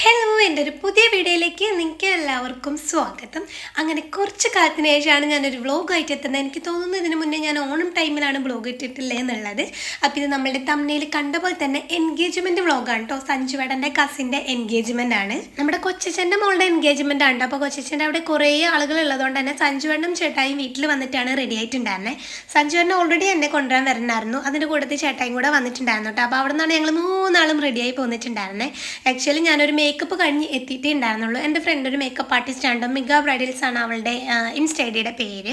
Hello, എൻ്റെ ഒരു പുതിയ വീഡിയോയിലേക്ക് നിങ്ങൾക്ക് എല്ലാവർക്കും സ്വാഗതം. അങ്ങനെ കുറച്ച് കാലത്തിന് ശേഷമാണ് ഞാനൊരു വ്ളോഗായിട്ട് എത്തുന്നത്. എനിക്ക് തോന്നുന്നു ഇതിന് മുന്നേ ഞാൻ ഓണം ടൈമിലാണ് വ്ളോഗ് ഇട്ടിട്ടില്ലേ എന്നുള്ളത്. അപ്പോൾ ഇത് നമ്മളുടെ തമ്മിൽ കണ്ട പോലെ തന്നെ എൻഗേജ്മെൻറ്റ് വ്ളോഗാണ് കേട്ടോ. സഞ്ജുവേടൻ്റെ കസിൻ്റെ എൻഗേജ്മെൻ്റ് ആണ്. നമ്മുടെ കൊച്ചച്ഛൻ്റെ മോളുടെ എൻഗേജ്മെൻ്റ് ആണ്. അപ്പോൾ കൊച്ചച്ഛൻ്റെ അവിടെ കുറേ ആളുകൾ ഉള്ളതുകൊണ്ട് തന്നെ സഞ്ജുവേടനും ചേട്ടായും വീട്ടിൽ വന്നിട്ടാണ് റെഡി ആയിട്ടുണ്ടായിരുന്നത്. സഞ്ജുവേടൻ ഓൾറെഡി എന്നെ കൊണ്ടുവരാൻ വരണമായിരുന്നു. അതിൻ്റെ കൂട്ടത്തിൽ ചേട്ടായും കൂടെ വന്നിട്ടുണ്ടായിരുന്നു കേട്ടോ. അപ്പോൾ അവിടെ നിന്നാണ് ഞങ്ങൾ മൂന്നാളും റെഡിയായി പോന്നിട്ടുണ്ടായിരുന്നത്. ആക്ച്വലി ഞാനൊരു മേക്കപ്പ് കഴിഞ്ഞ് എത്തിയിട്ടേ ഉണ്ടായിരുന്നുള്ളൂ. എൻ്റെ ഫ്രണ്ട് ഒരു മേക്കപ്പ് ആർട്ടിസ്റ്റ് ആണ്, മിക ബ്രൈഡൽസ് ആണ് അവളുടെ ഇൻസ്റ്റ ഐഡിയുടെ പേര്.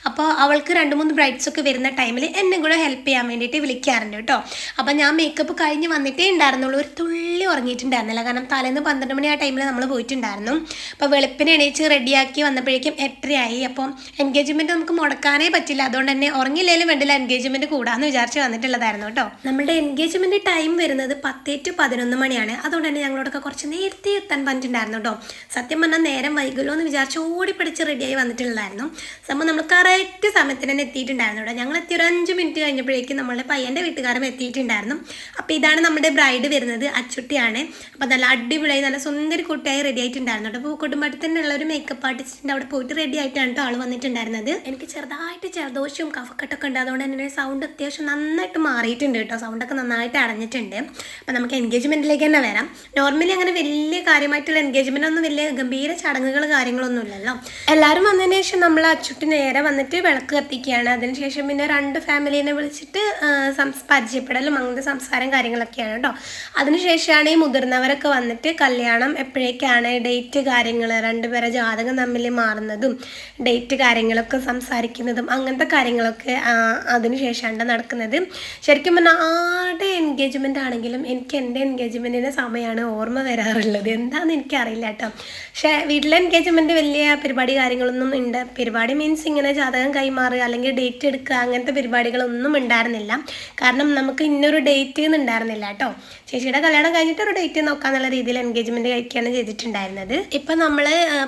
അപ്പോൾ അവൾക്ക് 2-3 ബ്രൈഡ്സ് ഒക്കെ വരുന്ന ടൈമിൽ എന്നെ കൂടെ ഹെൽപ്പ് ചെയ്യാൻ വേണ്ടിയിട്ട് വിളിക്കാറുണ്ട് കേട്ടോ. അപ്പോൾ ഞാൻ മേക്കപ്പ് കഴിഞ്ഞ് വന്നിട്ടേ ഉണ്ടായിരുന്നുള്ളൂ. ഒരു തുള്ളി ഉറങ്ങിയിട്ടുണ്ടായിരുന്നില്ല, കാരണം തലേന്ന് 12 മണി ആ ടൈമിൽ നമ്മൾ പോയിട്ടുണ്ടായിരുന്നു. അപ്പോൾ വെളുപ്പിന് എണീച്ച് റെഡിയാക്കി വന്നപ്പോഴേക്കും 8:30 അപ്പോൾ എൻഗേജ്മെൻറ്റ് നമുക്ക് മുടക്കാനേ പറ്റില്ല. അതുകൊണ്ട് തന്നെ ഉറങ്ങില്ലെങ്കിലും വേണ്ടില്ല, എൻഗേജ്മെൻറ്റ് കൂടാമെന്ന് വിചാരിച്ച് വന്നിട്ടുള്ളതായിരുന്നു കേട്ടോ. നമ്മുടെ എൻഗേജ്മെൻറ്റ് ടൈം വരുന്നത് 10 to 11 മണിയാണ്. അതുകൊണ്ട് തന്നെ ഞങ്ങളോടൊക്കെ കുറച്ച് നേരത്തെ എത്താൻ പറഞ്ഞിട്ടുണ്ടായിരുന്നു കേട്ടോ. സത്യം പറഞ്ഞാൽ നേരം വൈകുമല്ലോ എന്ന് വിചാരിച്ച് ഓടിപ്പിടിച്ച് റെഡിയായി വന്നിട്ടുള്ളതായിരുന്നു. സംഭവം നമ്മൾ കറക്റ്റ് സമയത്തിന് തന്നെ എത്തിയിട്ടുണ്ടായിരുന്നു കേട്ടോ. ഞങ്ങൾ എത്തി ഒരു 5 മിനിറ്റ് കഴിഞ്ഞപ്പോഴേക്കും നമ്മളുടെ പയ്യൻ്റെ വീട്ടുകാരും എത്തിയിട്ടുണ്ടായിരുന്നു. അപ്പോൾ ഇതാണ് നമ്മുടെ ബ്രൈഡ് വരുന്നത്, അച്ചുട്ടിയാണ്. അപ്പോൾ നല്ല അടിപൊളിയായി നല്ല സുന്ദരി കുട്ടിയായി റെഡി ആയിട്ടുണ്ടായിരുന്നു കേട്ടോ. അപ്പോൾ കുടുംബത്തിൽ തന്നെയുള്ള ഒരു മേക്കപ്പ് ആർട്ടിസ്റ്റിൻ്റെ അവിടെ പോയിട്ട് റെഡി ആയിട്ടാണ് കേട്ടോ ആൾ വന്നിട്ടുണ്ടായിരുന്നത്. എനിക്ക് ചെറുതായിട്ട് ജലദോഷവും കഫക്കെട്ടൊക്കെ ഉണ്ട്. അതുകൊണ്ട് തന്നെ സൗണ്ട് അത്യാവശ്യം നന്നായിട്ട് മാറിയിട്ടുണ്ട് കേട്ടോ. സൗണ്ടൊക്കെ നന്നായിട്ട് അടഞ്ഞിട്ടുണ്ട്. അപ്പോൾ നമുക്ക് എൻഗേജ്മെൻറ്റിലേക്ക് തന്നെ വരാം. നോർമലി അങ്ങനെ വലിയ കാര്യമായിട്ടുള്ള എൻഗേജ്മെൻ്റ് ഒന്നും വലിയ ഗംഭീര ചടങ്ങുകൾ കാര്യങ്ങളൊന്നും ഇല്ലല്ലോ. എല്ലാവരും വന്നതിന് ശേഷം നമ്മൾ അച്ചുട്ടി നേരെ വന്നിട്ട് വിളക്ക് കത്തിക്കുകയാണ്. അതിനുശേഷം പിന്നെ 2 ഫാമിലീനെ വിളിച്ചിട്ട് പരിചയപ്പെടലും അങ്ങനത്തെ സംസാരം കാര്യങ്ങളൊക്കെയാണ് കേട്ടോ. അതിനുശേഷമാണ് ഈ മുതിർന്നവരൊക്കെ വന്നിട്ട് കല്യാണം എപ്പോഴേക്കാണ്, ഡേറ്റ് കാര്യങ്ങൾ, 2 പേരെ ജാതകം തമ്മിൽ മാറുന്നതും ഡേറ്റ് കാര്യങ്ങളൊക്കെ സംസാരിക്കുന്നതും അങ്ങനത്തെ കാര്യങ്ങളൊക്കെ അതിനുശേഷമാണ് നടക്കുന്നത്. ശരിക്കും പറഞ്ഞാൽ ആരുടെ എൻഗേജ്മെൻ്റ് ആണെങ്കിലും എനിക്ക് എൻ്റെ എൻഗേജ്മെൻറ്റിൻ്റെ സമയമാണ് ഓർമ്മ വരാറുള്ളത്. എന്താണെന്ന് എനിക്കറിയില്ല കേട്ടോ. പക്ഷേ വീട്ടിലെ എൻഗേജ്മെൻറ്റ് വലിയ പരിപാടി കാര്യങ്ങളൊന്നും ഉണ്ട്. പരിപാടി മീൻസ് ഇങ്ങനെ ജാതകം കൈമാറുക അല്ലെങ്കിൽ ഡേറ്റ് എടുക്കുക അങ്ങനത്തെ പരിപാടികളൊന്നും ഉണ്ടായിരുന്നില്ല. കാരണം നമുക്ക് ഇന്നൊരു ഡേറ്റ് ഉണ്ടായിരുന്നില്ല കേട്ടോ. ചേച്ചിയുടെ കല്യാണം കഴിഞ്ഞിട്ട് ഒരു ഡേറ്റ് നോക്കാന്നുള്ള രീതിയിൽ എൻഗേജ്മെൻറ്റ് കഴിക്കുകയാണ് ചെയ്തിട്ടുണ്ടായിരുന്നത്. ഇപ്പം നമ്മൾ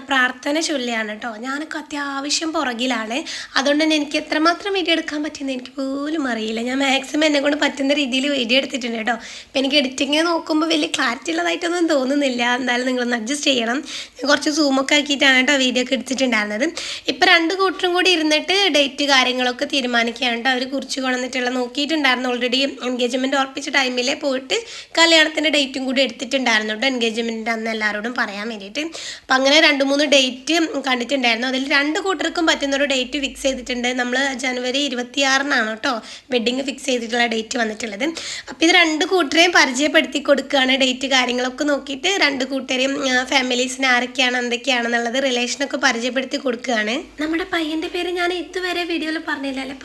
പ്രാർത്ഥന ചൊല്ലിയാണ് കേട്ടോ. ഞാനൊക്കെ അത്യാവശ്യം പുറകിലാണ്. അതുകൊണ്ട് തന്നെ എനിക്ക് എത്രമാത്രം വീഡിയോ എടുക്കാൻ പറ്റുന്നത് എനിക്ക് പോലും അറിയില്ല. ഞാൻ മാക്സിമം എന്നെ കൊണ്ട് പറ്റുന്ന രീതിയിൽ വീഡിയോ എടുത്തിട്ടുണ്ട് കേട്ടോ. ഇപ്പം എനിക്ക് എഡിറ്റിങ് നോക്കുമ്പോൾ വലിയ ക്ലാരിറ്റി ഉള്ളതായിട്ടൊന്നും തോന്നുന്നില്ല. എന്തായാലും നിങ്ങളൊന്ന് അഡ്ജസ്റ്റ് ചെയ്യണം. ഞാൻ കുറച്ച് സൂമൊക്കെ ആക്കിയിട്ടാണ് കേട്ടോ വീഡിയോ ഒക്കെ എടുത്തിട്ടുണ്ടായിരുന്നത്. ഇപ്പം 2 കൂട്ടരും കൂടി ഇരുന്നിട്ട് ഡേറ്റ് കാര്യങ്ങളൊക്കെ തീരുമാനിക്കുകയാണ് കേട്ടോ. അവർ കുറിച്ച് കൊണ്ടുവന്നിട്ടുള്ള നോക്കിയിട്ടുണ്ടായിരുന്നു. ഓൾറെഡി എൻഗേജ്മെൻറ്റ് ഉറപ്പിച്ച ടൈമിലേ പോയിട്ട് കല്യാണത്തിൻ്റെ ഡേറ്റും കൂടി എടുത്തിട്ടുണ്ടായിരുന്നു കേട്ടോ, എൻഗേജ്മെൻറ്റിൻ്റെ അന്ന് എല്ലാവരോടും പറയാൻ വേണ്ടിയിട്ട്. അപ്പം അങ്ങനെ 2-3 ഡേറ്റ് കണ്ടിട്ടുണ്ടായിരുന്നു. അതിൽ 2 കൂട്ടർക്കും പറ്റുന്നൊരു ഡേറ്റ് ഫിക്സ് ചെയ്തിട്ടുണ്ട്. നമ്മൾ ജനുവരി 26-നാണ് കേട്ടോ വെഡ്ഡിങ് ഫിക്സ് ചെയ്തിട്ടുള്ള ഡേറ്റ് വന്നിട്ടുള്ളത്. അപ്പോൾ ഇത് 2 കൂട്ടരെയും പരിചയപ്പെടുത്തി കൊടുക്കുകയാണ്. ഡേറ്റ് കാര്യങ്ങളൊക്കെ നോക്കിയിട്ട് 2 കൂട്ടരെയും ഫാമിലീസിന് ആരൊക്കെയാണ് എന്തൊക്കെയാണെന്നുള്ളത് റിലേഷനൊക്കെ പരിചയപ്പെടുത്തി കൊടുക്കുകയാണ്. നമ്മുടെ പയ്യൻ്റെ പേര് ഞാൻ ഇതുവരെ വീഡിയോയിൽ പറഞ്ഞില്ല അല്ലേ,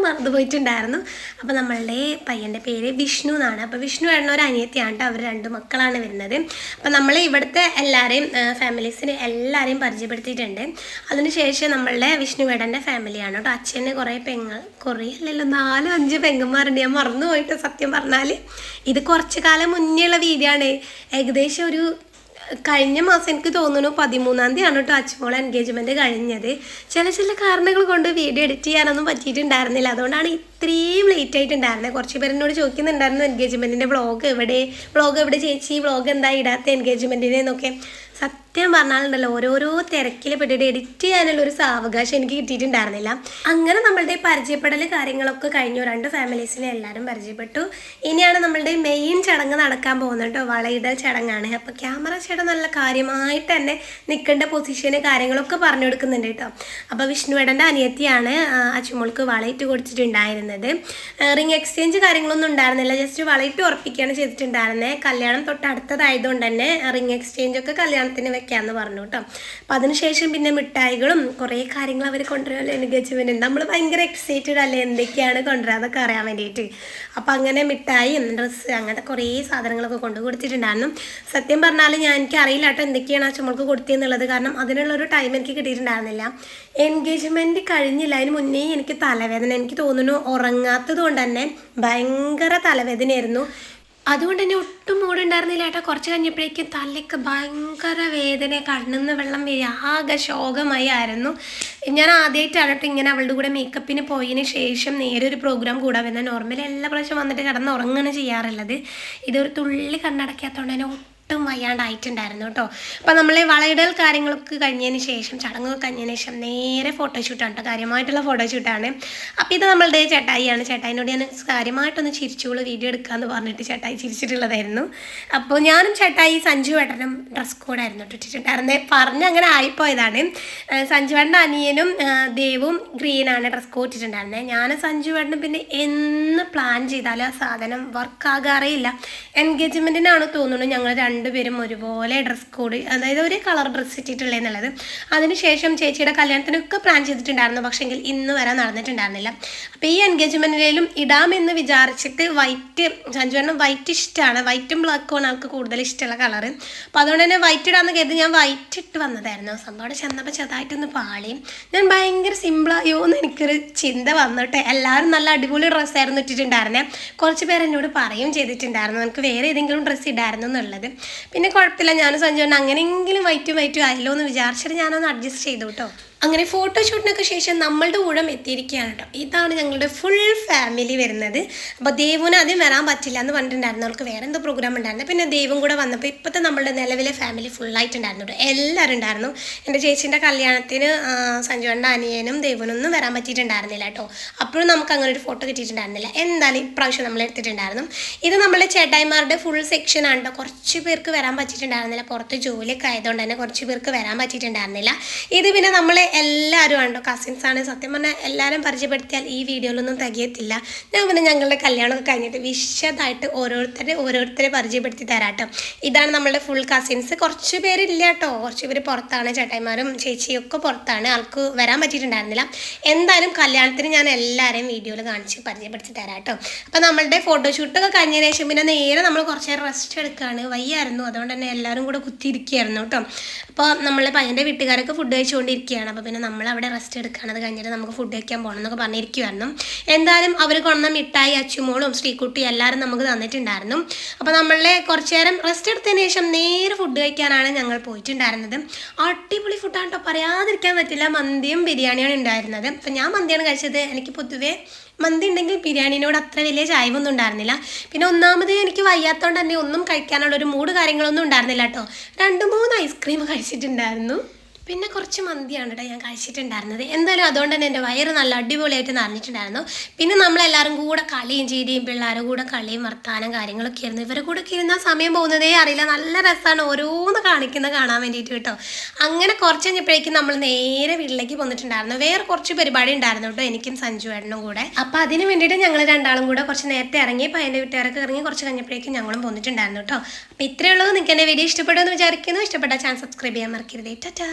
മറന്നു പോയിട്ടുണ്ടായിരുന്നു. അപ്പോൾ നമ്മളുടെ പയ്യൻ്റെ പേര് വിഷ്ണു എന്നാണ്. അപ്പോൾ വിഷ്ണു എന്ന ഒരു അനിയത്തിയാണ് കേട്ടോ. അവർ 2 മക്കളാണ് വരുന്നത്. അപ്പോൾ നമ്മൾ ഇവിടുത്തെ എല്ലാവരെയും ഫാമിലീസിന് എല്ലാവരെയും പരിചയപ്പെടുത്തിയിട്ടുണ്ട്. അതിനുശേഷം നമ്മളുടെ വിഷ്ണുവേടൻ്റെ ഫാമിലിയാണ് കേട്ടോ. അച്ഛന് കുറേ അല്ലല്ലോ 4-5 പെങ്ങന്മാരുണ്ട്. ഞാൻ മറന്നു പോയിട്ട് സത്യം പറഞ്ഞാൽ. ഇത് കുറച്ച് കാലം മുന്നേ ഉള്ള വീഡിയോയാണ്. ഏകദേശം ഒരു കഴിഞ്ഞ മാസം എനിക്ക് തോന്നുന്നു 13-ാം തീയതിയാണ് കേട്ടോ അച്ചുമോളെ എൻഗേജ്മെൻറ്റ് കഴിഞ്ഞത്. ചില കാരണങ്ങൾ കൊണ്ട് വീഡിയോ എഡിറ്റ് ചെയ്യാനൊന്നും പറ്റിയിട്ടുണ്ടായിരുന്നില്ല. അതുകൊണ്ടാണ് ഇത്രയും ലേറ്റ് ആയിട്ടുണ്ടായിരുന്നത്. കുറച്ച് പേര് എന്നോട് ചോദിക്കുന്നുണ്ടായിരുന്നു എൻഗേജ്മെൻറ്റിൻ്റെ വ്ളോഗ് എവിടെ ചേച്ചി, വ്ളോഗ് എന്താ ഇടാത്ത എൻഗേജ്മെൻറ്റിനെ എന്നൊക്കെ. സത്യം പറഞ്ഞാലുണ്ടല്ലോ ഓരോരോ തിരക്കിൽ പെട്ടിട്ട് എഡിറ്റ് ചെയ്യാനുള്ളൊരു സാവകാശം എനിക്ക് കിട്ടിയിട്ടുണ്ടായിരുന്നില്ല. അങ്ങനെ നമ്മളുടെ പരിചയപ്പെടൽ കാര്യങ്ങളൊക്കെ കഴിഞ്ഞു. 2 ഫാമിലീസിനെ എല്ലാവരും പരിചയപ്പെട്ടു. ഇനിയാണ് നമ്മളുടെ മെയിൻ ചടങ്ങ് നടക്കാൻ പോകുന്നത് കേട്ടോ. വളയിടൽ ചടങ്ങാണ്. അപ്പോൾ ക്യാമറ ചേട്ടൻ നല്ല കാര്യമായിട്ട് തന്നെ നിൽക്കേണ്ട പൊസിഷന് കാര്യങ്ങളൊക്കെ പറഞ്ഞു കൊടുക്കുന്നുണ്ട് കേട്ടോ. അപ്പോൾ വിഷ്ണുവേടൻ്റെ അനിയത്തിയാണ് അച്ചുമോൾക്ക് വളയിട്ട് കൊടുത്തിട്ടുണ്ടായിരുന്നത്. റിംഗ് എക്സ്ചേഞ്ച് കാര്യങ്ങളൊന്നും ഉണ്ടായിരുന്നില്ല. ജസ്റ്റ് വളയിട്ട് ഉറപ്പിക്കുകയാണ് ചെയ്തിട്ടുണ്ടായിരുന്നത്. കല്യാണം തൊട്ടടുത്തതായതുകൊണ്ട് തന്നെ റിംഗ് എക്സ്ചേഞ്ച് ഒക്കെ കല്യാണത്തിന് വെക്കാമെന്ന് പറഞ്ഞു കേട്ടോ. അപ്പം അതിനുശേഷം പിന്നെ മിഠായികളും കുറേ കാര്യങ്ങൾ അവർ കൊണ്ടുവരുമല്ലോ എൻഗേജ്മെൻറ്റ്. നമ്മൾ ഭയങ്കര എക്സൈറ്റഡ് അല്ലേ എന്തൊക്കെയാണ് കൊണ്ടുവരിക അതൊക്കെ അറിയാൻ വേണ്ടിയിട്ട്. അപ്പം അങ്ങനെ മിഠായിയും ഡ്രസ്സ് അങ്ങനത്തെ കുറേ സാധനങ്ങളൊക്കെ കൊണ്ടു കൊടുത്തിട്ടുണ്ടായിരുന്നു. സത്യം പറഞ്ഞാൽ എനിക്ക് അറിയില്ല കേട്ടോ എന്തൊക്കെയാണ് ആ ചുമൾക്ക് കൊടുത്തതെന്നുള്ളത്. കാരണം അതിനുള്ളൊരു ടൈം എനിക്ക് കിട്ടിയിട്ടുണ്ടായിരുന്നില്ല. എൻഗേജ്മെൻറ്റ് കഴിഞ്ഞില്ല, അതിന് മുന്നേ എനിക്ക് തലവേദന. എനിക്ക് തോന്നുന്നു ഉറങ്ങാത്തത് കൊണ്ട് തന്നെ ഭയങ്കര തലവേദനയായിരുന്നു. അതുകൊണ്ട് തന്നെ ഒട്ടും മൂടുണ്ടായിരുന്നില്ല കേട്ടോ. കുറച്ച് കഴിഞ്ഞപ്പോഴേക്കും തലയ്ക്ക് ഭയങ്കര വേദന, കണ്ണിന്ന് വെള്ളം വീഴുക, ആകെ ശോകമായി ആയിരുന്നു. ഞാൻ ആദ്യമായിട്ടാണ് കേട്ടോ ഇങ്ങനെ അവളുടെ കൂടെ മേക്കപ്പിന് പോയതിന് ശേഷം നേരെ ഒരു പ്രോഗ്രാം കൂടാൻ വരുന്നത്. നോർമലി എല്ലാ പ്രാവശ്യം വന്നിട്ട് കിടന്ന് ഉറങ്ങുകയാണ് ചെയ്യാറുള്ളത്. ഇതൊരു തുള്ളി കണ്ണടക്കാത്തതുകൊണ്ട് തന്നെ ഒട്ടും വയ്യാണ്ടായിട്ടുണ്ടായിരുന്നു കേട്ടോ. അപ്പോൾ നമ്മളെ വളയിടൽ കാര്യങ്ങളൊക്കെ കഴിഞ്ഞതിന് ശേഷം, ചടങ്ങൊക്കെ കഴിഞ്ഞതിന് ശേഷം നേരെ ഫോട്ടോഷൂട്ടാണ് കേട്ടോ, കാര്യമായിട്ടുള്ള ഫോട്ടോഷൂട്ടാണ്. അപ്പോൾ ഇത് നമ്മളുടെ ചേട്ടായിയാണ്. ചേട്ടായിനോട് ഞാൻ കാര്യമായിട്ടൊന്ന് ചിരിച്ചോളൂ, വീഡിയോ എടുക്കാമെന്ന് പറഞ്ഞിട്ട് ചേട്ടായി ചിരിച്ചിട്ടുള്ളതായിരുന്നു. അപ്പോൾ ഞാനും ചേട്ടായി സഞ്ജു ഏട്ടനും ഡ്രസ് കോഡായിരുന്നു ഇട്ടിട്ടുണ്ടായിരുന്നത്. അങ്ങനെ ആയിപ്പോയതാണ്. സഞ്ജു ഏട്ടൻ്റെ അനിയനും ദേവും ഗ്രീനാണ് ഡ്രസ് കോഡ് ഇട്ടിട്ടുണ്ടായിരുന്നത്. ഞാൻ സഞ്ജു ഏട്ടനും പിന്നെ എന്ന് പ്ലാൻ ചെയ്താലും ആ സാധനം വർക്കാകാറേ ഇല്ല. എൻഗേജ്മെൻറ്റിനാണ് തോന്നുന്നു ഞങ്ങൾ രണ്ടുപേരും ഒരുപോലെ ഡ്രസ് കോഡ്, അതായത് ഒരേ കളർ ഡ്രസ്സ് ഇട്ടിട്ടുള്ളതെന്നുള്ളത്. അതിനുശേഷം ചേച്ചിയുടെ കല്യാണത്തിനൊക്കെ പ്ലാൻ ചെയ്തിട്ടുണ്ടായിരുന്നു, പക്ഷേങ്കിൽ ഇന്ന് വരെ നടന്നിട്ടുണ്ടായിരുന്നില്ല. അപ്പോൾ ഈ എൻഗേജ്മെൻറ്റിലും ഇടാമെന്ന് വിചാരിച്ചിട്ട് വൈറ്റ്, സഞ്ജുവിന് വൈറ്റ് ഇഷ്ടമാണ്, വൈറ്റും ബ്ലാക്കുമാണ് ആൾക്ക് കൂടുതൽ ഇഷ്ടമുള്ള കളറ്. അപ്പോൾ അതുകൊണ്ട് തന്നെ വൈറ്റ് ഇടാമെന്ന് കരുതി ഞാൻ വൈറ്റ് ഇട്ട് വന്നതായിരുന്നു. സംഭവം ചെന്നപ്പോൾ ചെറുതായിട്ടൊന്ന് പാളി. ഞാൻ ഭയങ്കര സിമ്പിളായോ എന്ന് എനിക്കൊരു ചിന്ത വന്നിട്ട്, എല്ലാവരും നല്ല അടിപൊളി ഡ്രസ്സായിരുന്നു ഇട്ടിട്ടുണ്ടായിരുന്നേ. കുറച്ച് പേര് എന്നോട് പറയുകയും ചെയ്തിട്ടുണ്ടായിരുന്നു നമുക്ക് വേറെ ഏതെങ്കിലും ഡ്രസ്സ് ഇടായിരുന്നു എന്നുള്ളത്. പിന്നെ കുഴപ്പമില്ല, ഞാൻ സഞ്ജുവിന് അങ്ങനെയെങ്കിലും വൈറ്റ് ആയല്ലോ എന്ന് വിചാരിച്ചിട്ട് ഞാനൊന്ന് അഡ്ജസ്റ്റ് ചെയ്തു കേട്ടോ. അങ്ങനെ ഫോട്ടോഷൂട്ടിനൊക്കെ ശേഷം നമ്മളുടെ ഊഴം എത്തിയിരിക്കുകയാണ് കേട്ടോ. ഇതാണ് ഞങ്ങളുടെ ഫുൾ ഫാമിലി വരുന്നത്. അപ്പോൾ ദേവുന് ആദ്യം വരാൻ പറ്റില്ല എന്ന് പറഞ്ഞിട്ടുണ്ടായിരുന്നു, അവർക്ക് വേറെ എന്തോ പ്രോഗ്രാം ഉണ്ടായിരുന്നു. പിന്നെ ദേവും കൂടെ വന്നപ്പോൾ ഇപ്പോഴത്തെ നമ്മളുടെ നിലവിലെ ഫാമിലി ഫുള്ളായിട്ടുണ്ടായിരുന്നു കേട്ടോ. എല്ലാവരും ഉണ്ടായിരുന്നു. എൻ്റെ ചേച്ചീൻ്റെ കല്യാണത്തിന് സഞ്ജുവിൻ്റെ അനിയനും ദേവനൊന്നും വരാൻ പറ്റിയിട്ടുണ്ടായിരുന്നില്ല കേട്ടോ. അപ്പോഴും നമുക്ക് അങ്ങനെ ഒരു ഫോട്ടോ കിട്ടിയിട്ടുണ്ടായിരുന്നില്ല. എന്തായാലും ഇപ്രാവശ്യം നമ്മൾ എടുത്തിട്ടുണ്ടായിരുന്നു. ഇത് നമ്മളുടെ ചേട്ടായിമാരുടെ ഫുൾ സെക്ഷനാണ് കേട്ടോ. കുറച്ച് പേർക്ക് വരാൻ പറ്റിയിട്ടുണ്ടായിരുന്നില്ല, പുറത്ത് ജോലിയൊക്കെ ആയതുകൊണ്ട് തന്നെ കുറച്ച് പേർക്ക് വരാൻ പറ്റിയിട്ടുണ്ടായിരുന്നില്ല. ഇത് പിന്നെ നമ്മളെ എല്ലാവരും ആണോ, കസിൻസാണ്. സത്യം പറഞ്ഞാൽ എല്ലാവരും പരിചയപ്പെടുത്തിയാൽ ഈ വീഡിയോയിലൊന്നും തികയത്തില്ല. ഞാൻ പിന്നെ ഞങ്ങളുടെ കല്യാണമൊക്കെ കഴിഞ്ഞിട്ട് വിശദമായിട്ട് ഓരോരുത്തരെ പരിചയപ്പെടുത്തി തരാം കേട്ടോ. ഇതാണ് നമ്മളുടെ ഫുൾ കസിൻസ്. കുറച്ച് പേരില്ല കേട്ടോ, കുറച്ച് പേര് പുറത്താണ്, ചേട്ടായിമാരും ചേച്ചിയും ഒക്കെ പുറത്താണ്, ആൾക്ക് വരാൻ പറ്റിയിട്ടുണ്ടായിരുന്നില്ല. എന്തായാലും കല്യാണത്തിന് ഞാൻ എല്ലാവരെയും വീഡിയോയിൽ കാണിച്ച് പരിചയപ്പെടുത്തി തരാം കേട്ടോ. അപ്പോൾ നമ്മളുടെ ഫോട്ടോഷൂട്ടൊക്കെ കഴിഞ്ഞതിന് ശേഷം പിന്നെ നേരെ നമ്മൾ കുറച്ച് നേരം റെസ്റ്റ് എടുക്കുകയാണ്. വയ്യായിരുന്നു, അതുകൊണ്ട് തന്നെ എല്ലാവരും കൂടെ കുത്തിയിരിക്കുകയായിരുന്നു കേട്ടോ. അപ്പോൾ നമ്മളെ പയ്യൻ്റെ വീട്ടുകാരൊക്കെ ഫുഡ് കഴിച്ചുകൊണ്ടിരിക്കുകയാണ്. അപ്പോൾ പിന്നെ നമ്മളവിടെ റെസ്റ്റ് എടുക്കുകയാണ്. അത് കഴിഞ്ഞിട്ട് നമുക്ക് ഫുഡ് കഴിക്കാൻ പോകണം എന്നൊക്കെ പറഞ്ഞിരിക്കുമായിരുന്നു. എന്തായാലും അവർ കൊണ്ടുവന്ന മിഠായി അച്ചുമോളും ശ്രീകുട്ടി എല്ലാവരും നമുക്ക് തന്നിട്ടുണ്ടായിരുന്നു. അപ്പോൾ നമ്മളെ കുറച്ച് നേരം റെസ്റ്റ് എടുത്തതിന് ശേഷം നേരെ ഫുഡ് കഴിക്കാനാണ് ഞങ്ങൾ പോയിട്ടുണ്ടായിരുന്നത്. അടിപൊളി ഫുഡാണ് കേട്ടോ, പറയാതിരിക്കാൻ പറ്റില്ല. മന്തിയും ബിരിയാണിയാണ് ഉണ്ടായിരുന്നത്. അപ്പോൾ ഞാൻ മന്തിയാണ് കഴിച്ചത്. എനിക്ക് പൊതുവേ മന്തി ഉണ്ടെങ്കിൽ ബിരിയാണിനോട് അത്ര വലിയ ചായവൊന്നും ഉണ്ടായിരുന്നില്ല. പിന്നെ ഒന്നാമത് എനിക്ക് വയ്യാത്തതുകൊണ്ട് തന്നെ ഒന്നും കഴിക്കാനുള്ളൊരു മൂഡ് കാര്യങ്ങളൊന്നും ഉണ്ടായിരുന്നില്ല കേട്ടോ. 2-3 ഐസ്ക്രീം കഴിച്ചിട്ടുണ്ടായിരുന്നു. പിന്നെ കുറച്ച് മന്തിയാണ് കേട്ടോ ഞാൻ കഴിച്ചിട്ടുണ്ടായിരുന്നത്. എന്തായാലും അതുകൊണ്ട് തന്നെ എൻ്റെ വയറ് നല്ല അടിപൊളിയായിട്ട് നിറഞ്ഞിട്ടുണ്ടായിരുന്നു. പിന്നെ നമ്മളെല്ലാവരും കൂടെ കളിയും ചിരിയും പിള്ളേരുടെ കൂടെ കളിയും വർത്താനം കാര്യങ്ങളൊക്കെ ആയിരുന്നു. ഇവരുടെ കൂടെ ഒക്കെ ഇരുന്നാൽ സമയം പോകുന്നതേ അറിയില്ല. നല്ല രസമാണ് ഓരോന്ന് കാണാൻ വേണ്ടിയിട്ട് കേട്ടോ. അങ്ങനെ കുറച്ച് കഴിഞ്ഞപ്പോഴേക്കും നമ്മൾ നേരെ വീട്ടിലേക്ക് പോന്നിട്ടുണ്ടായിരുന്നു. വേറെ കുറച്ച് പരിപാടി ഉണ്ടായിരുന്നു കേട്ടോ, എനിക്കും സഞ്ജു ഏട്ടനും കൂടെ. അപ്പോൾ അതിന് വേണ്ടിയിട്ട് ഞങ്ങൾ രണ്ടാളും കൂടെ കുറച്ച് നേരത്തെ ഇറങ്ങി, പയ്യൻ്റെ വീട്ടുകാരൊക്കെ ഇറങ്ങി കുറച്ച് കഴിഞ്ഞപ്പോഴേക്കും ഞങ്ങളും പോന്നിട്ടുണ്ടായിരുന്നു കേട്ടോ. അപ്പോൾ ഇത്രയേ ഉള്ളൂ. നിങ്ങൾക്ക് എൻ്റെ വീഡിയോ ഇഷ്ടപ്പെടുമെന്ന് വിചാരിക്കുന്നു. ഇഷ്ടപ്പെട്ട ചാനൽ സബ്സ്ക്രൈബ് ചെയ്യാൻ മറക്കരുത്. ടാറ്റാ.